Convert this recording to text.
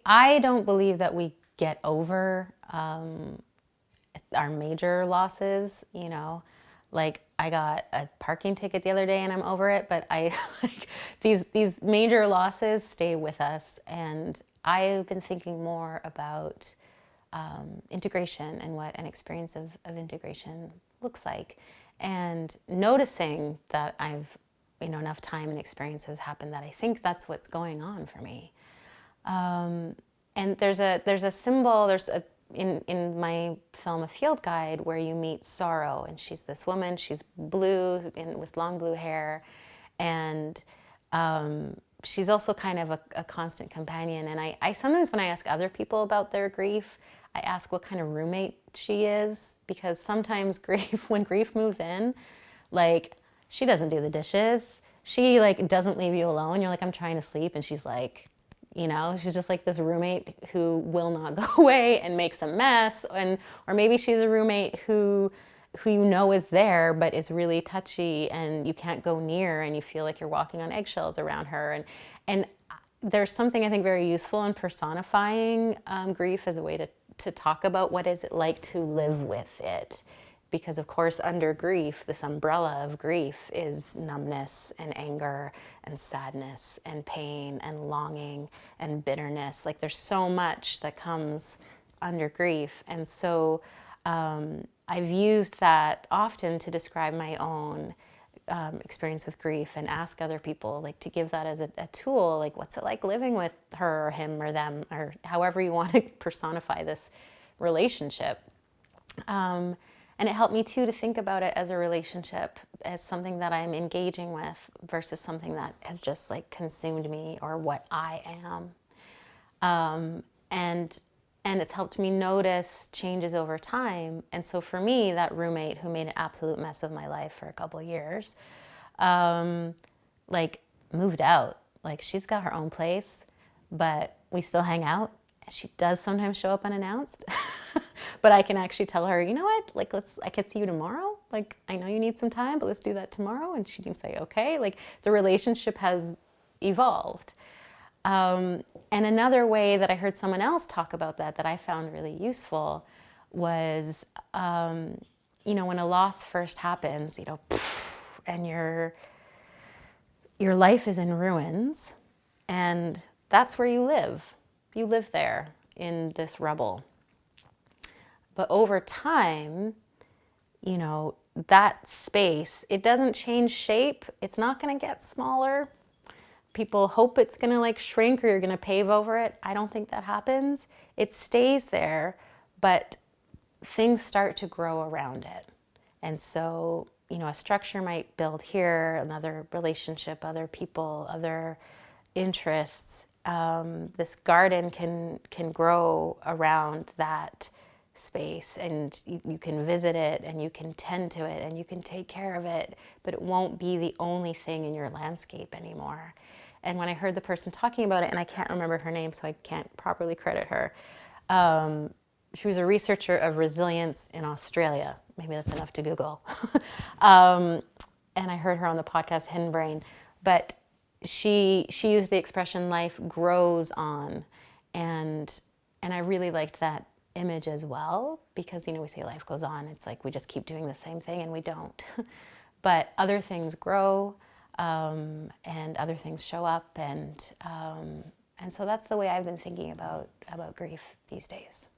I don't believe that we get over our major losses, you know. Like, I got a parking ticket the other day and I'm over it, but I like these major losses stay with us. And I've been thinking more about integration and what an experience of integration looks like, and noticing that I've, you know, enough time and experience has happened that I think that's what's going on for me. And there's a symbol, in my film A Field Guide, where you meet Sorrow, and she's this woman, she's blue with long blue hair, and she's also kind of a constant companion. And I sometimes, when I ask other people about their grief, I ask what kind of roommate she is, because sometimes when grief moves in, like, she doesn't do the dishes, she like doesn't leave you alone. You're like, I'm trying to sleep, and she's like, you know, she's just like this roommate who will not go away and makes a mess. Or maybe she's a roommate who you know is there but is really touchy and you can't go near, and you feel like you're walking on eggshells around her. And there's something I think very useful in personifying grief as a way to talk about what is it like to live with it. Because of course, under grief, this umbrella of grief is numbness and anger and sadness and pain and longing and bitterness. Like, there's so much that comes under grief. And so I've used that often to describe my own experience with grief, and ask other people, like, to give that as a tool. Like, what's it like living with her or him or them, or however you want to personify this relationship. And it helped me too to think about it as a relationship, as something that I'm engaging with versus something that has just like consumed me or what I am. And it's helped me notice changes over time. And so for me, that roommate who made an absolute mess of my life for a couple of years, like, moved out. Like, she's got her own place, but we still hang out. She does sometimes show up unannounced, but I can actually tell her, you know what, like, I could see you tomorrow. Like, I know you need some time, but let's do that tomorrow. And she can say, okay. Like, the relationship has evolved. And another way that I heard someone else talk about that I found really useful was, you know, when a loss first happens, you know, and your life is in ruins, and that's where you live. You live there in this rubble. But over time, you know, that space, it doesn't change shape. It's not going to get smaller. People hope it's going to like shrink or you're going to pave over it. I don't think that happens. It stays there, but things start to grow around it. And so, you know, a structure might build here, another relationship, other people, other interests. This garden can grow around that space, and you can visit it, and you can tend to it, and you can take care of it, but it won't be the only thing in your landscape anymore. And when I heard the person talking about it, and I can't remember her name, so I can't properly credit her, she was a researcher of resilience in Australia. Maybe that's enough to Google. And I heard her on the podcast Hidden Brain, but she used the expression life grows on, and I really liked that image as well, because, you know, we say life goes on, it's like we just keep doing the same thing, and we don't. But other things grow, and other things show up, and so that's the way I've been thinking about grief these days.